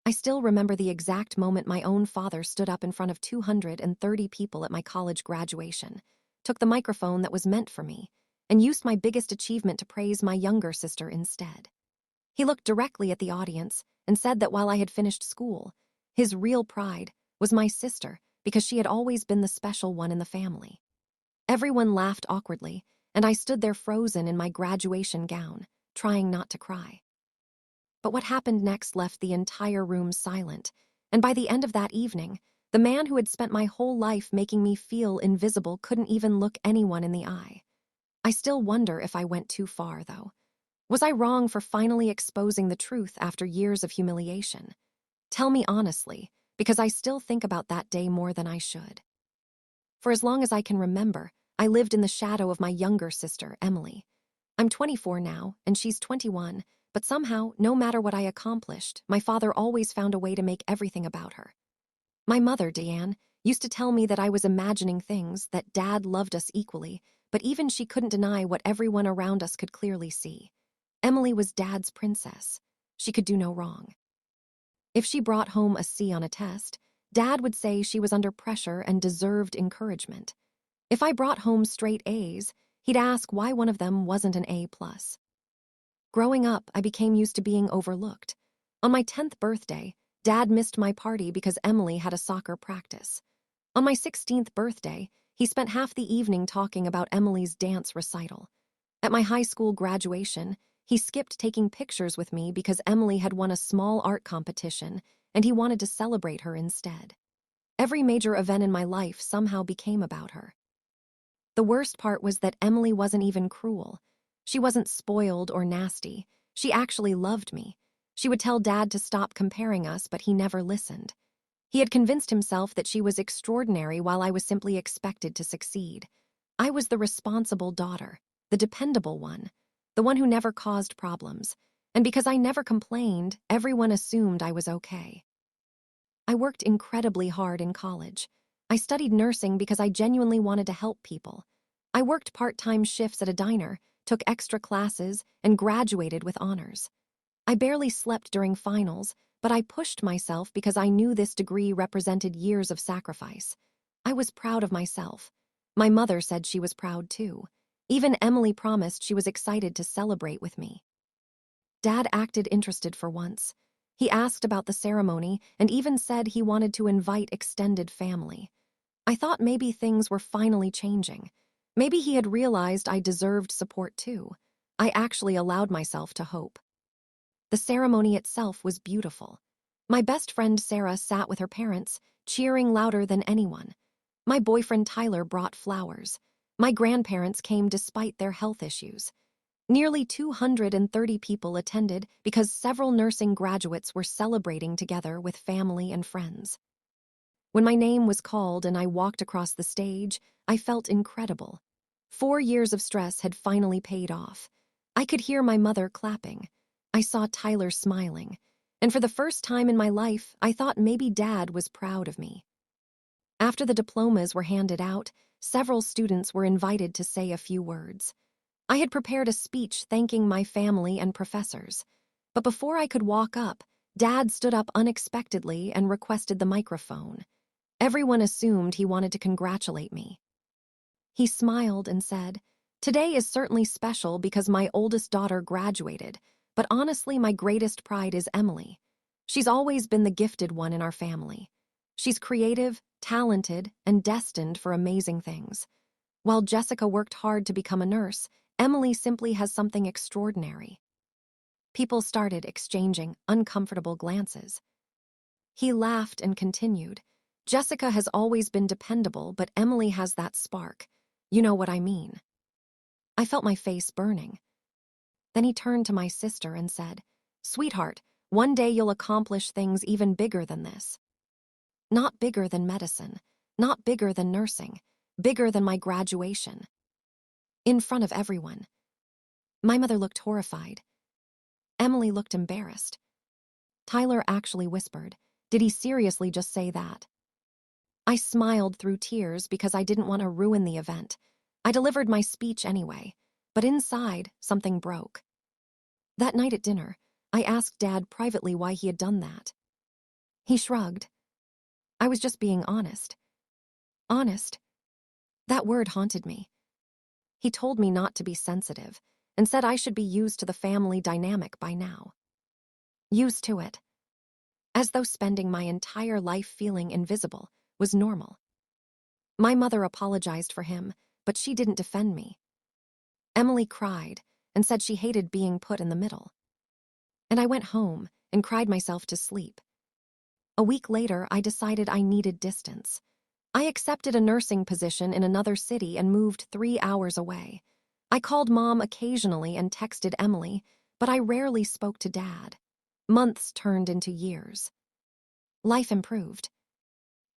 I still remember the exact moment my own father stood up in front of 230 people at my college graduation, took the microphone that was meant for me, and used my biggest achievement to praise my younger sister instead. He looked directly at the audience and said that while I had finished school, his real pride was my sister because she had always been the special one in the family. Everyone laughed awkwardly, and I stood there frozen in my graduation gown, trying not to cry. But what happened next left the entire room silent, and by the end of that evening, the man who had spent my whole life making me feel invisible couldn't even look anyone in the eye. I still wonder if I went too far, though. Was I wrong for finally exposing the truth after years of humiliation? Tell me honestly, because I still think about that day more than I should. For as long as I can remember, I lived in the shadow of my younger sister, Emily. I'm 24 now, and she's 21, but somehow, no matter what I accomplished, my father always found a way to make everything about her. My mother, Deanne, used to tell me that I was imagining things, that Dad loved us equally, but even she couldn't deny what everyone around us could clearly see. Emily was Dad's princess. She could do no wrong. If she brought home a C on a test, Dad would say she was under pressure and deserved encouragement. If I brought home straight A's, he'd ask why one of them wasn't an A+. Growing up, I became used to being overlooked. On my 10th birthday, Dad missed my party because Emily had a soccer practice. On my 16th birthday, he spent half the evening talking about Emily's dance recital. At my high school graduation, he skipped taking pictures with me because Emily had won a small art competition and he wanted to celebrate her instead. Every major event in my life somehow became about her. The worst part was that Emily wasn't even cruel. She wasn't spoiled or nasty. She actually loved me. She would tell Dad to stop comparing us, but he never listened. He had convinced himself that she was extraordinary while I was simply expected to succeed. I was the responsible daughter, the dependable one, the one who never caused problems. And because I never complained, everyone assumed I was okay. I worked incredibly hard in college. I studied nursing because I genuinely wanted to help people. I worked part-time shifts at a diner, took extra classes, and graduated with honors. I barely slept during finals, but I pushed myself because I knew this degree represented years of sacrifice. I was proud of myself. My mother said she was proud too. Even Emily promised she was excited to celebrate with me. Dad acted interested for once. He asked about the ceremony and even said he wanted to invite extended family. I thought maybe things were finally changing. Maybe he had realized I deserved support too. I actually allowed myself to hope. The ceremony itself was beautiful. My best friend Sarah sat with her parents, cheering louder than anyone. My boyfriend Tyler brought flowers. My grandparents came despite their health issues. Nearly 230 people attended because several nursing graduates were celebrating together with family and friends. When my name was called and I walked across the stage, I felt incredible. 4 years of stress had finally paid off. I could hear my mother clapping. I saw Tyler smiling. And for the first time in my life, I thought maybe Dad was proud of me. After the diplomas were handed out, several students were invited to say a few words. I had prepared a speech thanking my family and professors. But before I could walk up, Dad stood up unexpectedly and requested the microphone. Everyone assumed he wanted to congratulate me. He smiled and said, "Today is certainly special because my oldest daughter graduated, but honestly my greatest pride is Emily. She's always been the gifted one in our family. She's creative, talented, and destined for amazing things. While Jessica worked hard to become a nurse, Emily simply has something extraordinary." People started exchanging uncomfortable glances. He laughed and continued, "Jessica has always been dependable, but Emily has that spark. You know what I mean." I felt my face burning. Then he turned to my sister and said, "Sweetheart, one day you'll accomplish things even bigger than this. Not bigger than medicine, not bigger than nursing, bigger than my graduation." In front of everyone. My mother looked horrified. Emily looked embarrassed. Tyler actually whispered, "Did he seriously just say that?" I smiled through tears because I didn't want to ruin the event. I delivered my speech anyway, but inside, something broke. That night at dinner, I asked Dad privately why he had done that. He shrugged. I was just being honest. Honest. That word haunted me. He told me not to be sensitive and said I should be used to the family dynamic by now. Used to it. As though spending my entire life feeling invisible was normal. My mother apologized for him, but she didn't defend me. Emily cried and said she hated being put in the middle. And I went home and cried myself to sleep. A week later, I decided I needed distance. I accepted a nursing position in another city and moved 3 hours away. I called Mom occasionally and texted Emily, but I rarely spoke to Dad. Months turned into years. Life improved.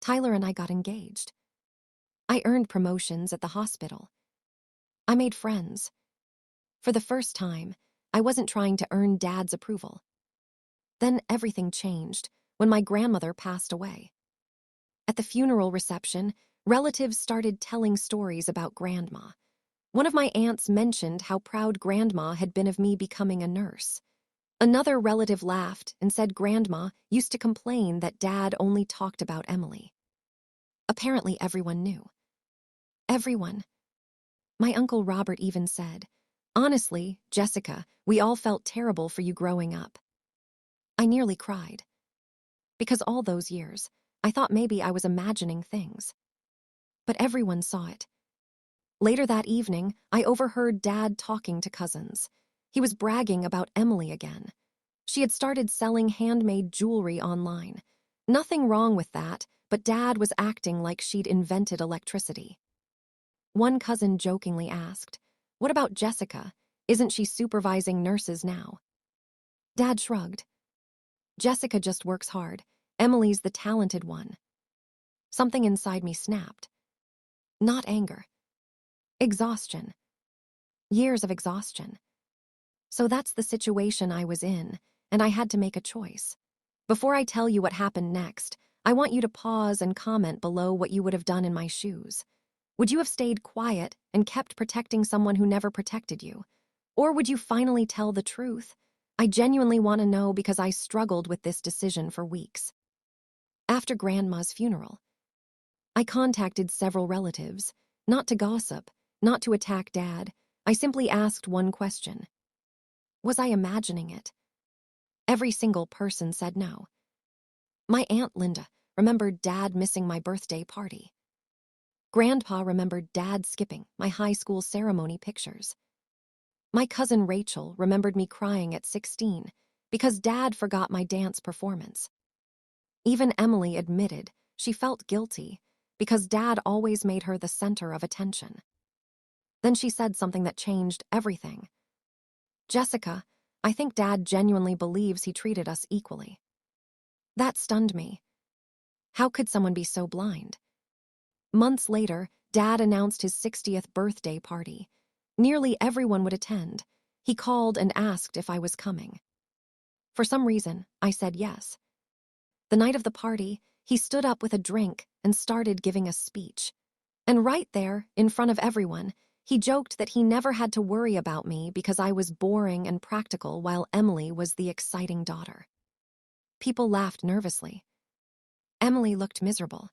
Tyler and I got engaged. I earned promotions at the hospital. I made friends. For the first time, I wasn't trying to earn Dad's approval. Then everything changed when my grandmother passed away. At the funeral reception, relatives started telling stories about Grandma. One of my aunts mentioned how proud Grandma had been of me becoming a nurse. Another relative laughed and said Grandma used to complain that Dad only talked about Emily. Apparently everyone knew. Everyone. My Uncle Robert even said, "Honestly, Jessica, we all felt terrible for you growing up." I nearly cried. Because all those years, I thought maybe I was imagining things. But everyone saw it. Later that evening, I overheard Dad talking to cousins. He was bragging about Emily again. She had started selling handmade jewelry online. Nothing wrong with that, but Dad was acting like she'd invented electricity. One cousin jokingly asked, "What about Jessica? Isn't she supervising nurses now?" Dad shrugged. "Jessica just works hard. Emily's the talented one." Something inside me snapped. Not anger. Exhaustion. Years of exhaustion. So that's the situation I was in, and I had to make a choice. Before I tell you what happened next, I want you to pause and comment below what you would have done in my shoes. Would you have stayed quiet and kept protecting someone who never protected you? Or would you finally tell the truth? I genuinely want to know because I struggled with this decision for weeks. After Grandma's funeral, I contacted several relatives, not to gossip, not to attack Dad. I simply asked one question. Was I imagining it? Every single person said no. My Aunt Linda remembered Dad missing my birthday party. Grandpa remembered Dad skipping my high school ceremony pictures. My cousin Rachel remembered me crying at 16 because Dad forgot my dance performance. Even Emily admitted she felt guilty because Dad always made her the center of attention. Then she said something that changed everything. "Jessica, I think Dad genuinely believes he treated us equally." That stunned me. How could someone be so blind? Months later, Dad announced his 60th birthday party. Nearly everyone would attend. He called and asked if I was coming. For some reason, I said yes. The night of the party, he stood up with a drink and started giving a speech. And right there, in front of everyone, he joked that he never had to worry about me because I was boring and practical while Emily was the exciting daughter. People laughed nervously. Emily looked miserable.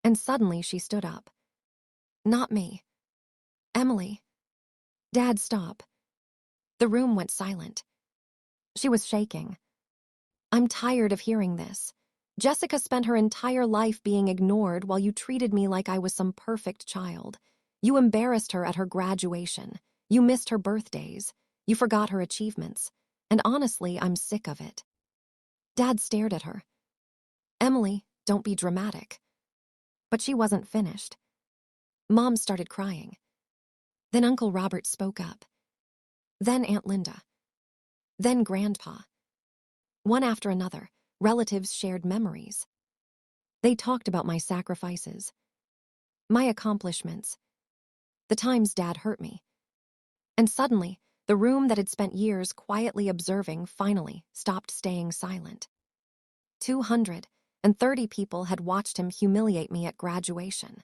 And suddenly she stood up. "Not me. Emily." "Dad, stop." The room went silent. She was shaking. "I'm tired of hearing this. Jessica spent her entire life being ignored while you treated me like I was some perfect child. You embarrassed her at her graduation. You missed her birthdays. You forgot her achievements. And honestly, I'm sick of it." Dad stared at her. "Emily, don't be dramatic." But she wasn't finished. Mom started crying. Then Uncle Robert spoke up. Then Aunt Linda. Then Grandpa. One after another, relatives shared memories. They talked about my sacrifices, my accomplishments, the times Dad hurt me. And suddenly, the room that had spent years quietly observing finally stopped staying silent. 230 people had watched him humiliate me at graduation.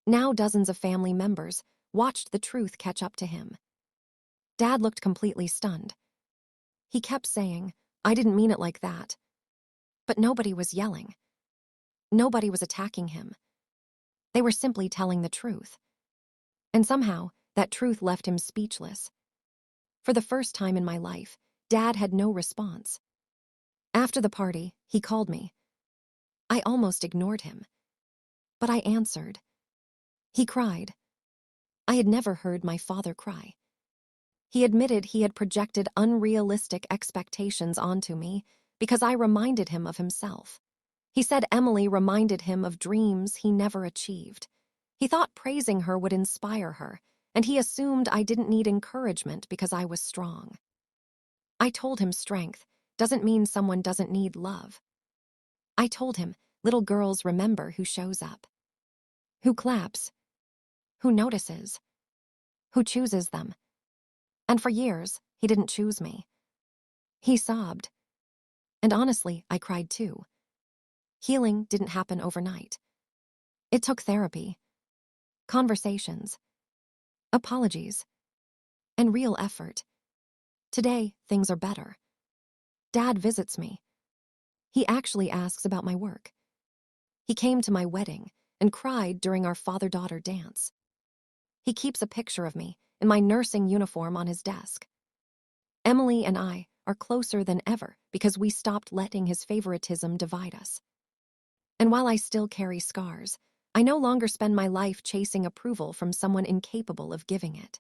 Now dozens of family members watched the truth catch up to him. Dad looked completely stunned. He kept saying, "I didn't mean it like that." But nobody was yelling. Nobody was attacking him. They were simply telling the truth. And somehow, that truth left him speechless. For the first time in my life, Dad had no response. After the party, he called me. I almost ignored him. But I answered. He cried. I had never heard my father cry. He admitted he had projected unrealistic expectations onto me because I reminded him of himself. He said Emily reminded him of dreams he never achieved. He thought praising her would inspire her, and he assumed I didn't need encouragement because I was strong. I told him strength doesn't mean someone doesn't need love. I told him little girls remember who shows up, who claps, who notices, who chooses them. And for years, he didn't choose me. He sobbed. And honestly, I cried too. Healing didn't happen overnight. It took therapy, conversations, apologies, and real effort. Today, things are better. Dad visits me. He actually asks about my work. He came to my wedding and cried during our father-daughter dance. He keeps a picture of me in my nursing uniform on his desk. Emily and I are closer than ever because we stopped letting his favoritism divide us. And while I still carry scars, I no longer spend my life chasing approval from someone incapable of giving it.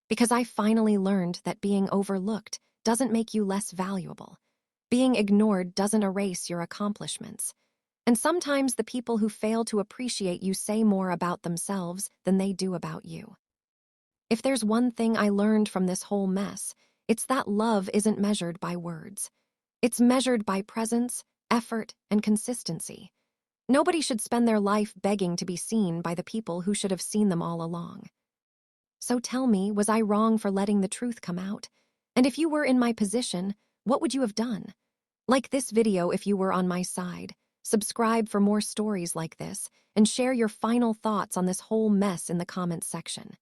Because I finally learned that being overlooked doesn't make you less valuable. Being ignored doesn't erase your accomplishments. And sometimes the people who fail to appreciate you say more about themselves than they do about you. If there's one thing I learned from this whole mess, it's that love isn't measured by words. It's measured by presence, effort, and consistency. Nobody should spend their life begging to be seen by the people who should have seen them all along. So tell me, was I wrong for letting the truth come out? And if you were in my position, what would you have done? Like this video if you were on my side. Subscribe for more stories like this, and share your final thoughts on this whole mess in the comments section.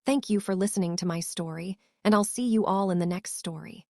Thank you for listening to my story, and I'll see you all in the next story.